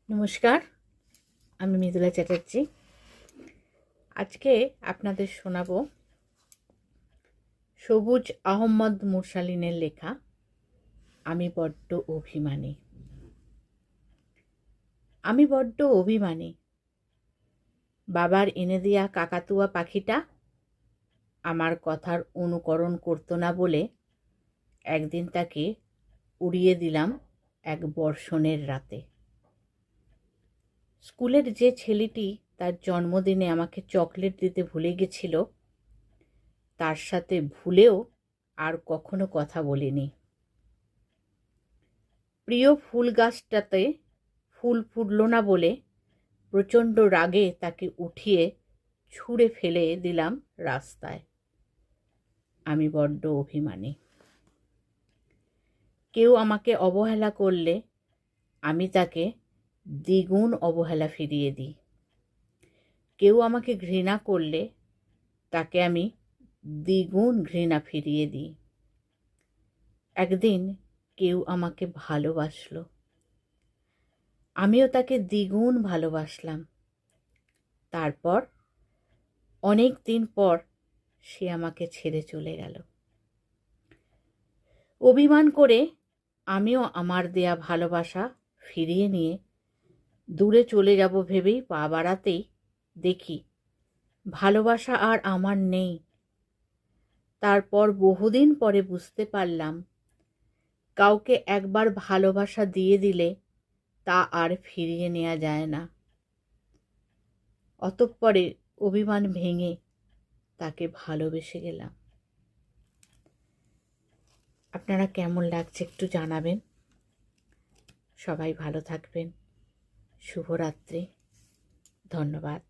নমস্কার, আমি মৃদুলা চ্যাটার্জি। আজকে আপনাদের শোনাব সবুজ আহমদ মুরসালিনের লেখা আমি বড্ড অভিমানী। আমি বড্ড অভিমানী। বাবার এনে দেয়া কাকাতুয়া পাখিটা আমার কথার অনুকরণ করতো না বলে একদিন তাকে উড়িয়ে দিলাম এক বর্ষণের রাতে। স্কুলের যে ছেলেটি তার জন্মদিনে আমাকে চকলেট দিতে ভুলে গেছিল, তার সাথে ভুলেও আর কখনো কথা বলিনি। প্রিয় ফুল গাছটাতে ফুল ফুটল না বলে প্রচণ্ড রাগে তাকে উঠিয়ে ছুঁড়ে ফেলে দিলাম রাস্তায়। আমি বড্ড অভিমানী। কেউ আমাকে অবহেলা করলে আমি তাকে দ্বিগুণ অবহেলা ফিরিয়ে দিই। কেউ আমাকে ঘৃণা করলে তাকে আমি দ্বিগুণ ঘৃণা ফিরিয়ে দিই। একদিন কেউ আমাকে ভালোবাসলো, আমিও তাকে দ্বিগুণ ভালোবাসলাম। তারপর অনেক দিন পর সে আমাকে ছেড়ে চলে গেল। অভিমান করে আমিও আমার দেয়া ভালোবাসা ফিরিয়ে নিয়ে দূরে চলে যাব ভেবেই পা বাড়াতেই দেখি ভালোবাসা আর আমার নেই। তারপর বহুদিন পরে বুঝতে পারলাম, কাউকে একবার ভালোবাসা দিয়ে দিলে তা আর ফিরিয়ে নেওয়া যায় না। অতঃপরে অভিমান ভেঙে তাকে ভালোবেসে গেলাম। আপনারা কেমন লাগছে একটু জানাবেন। সবাই ভালো থাকবেন। শুভরাত্রি। ধন্যবাদ।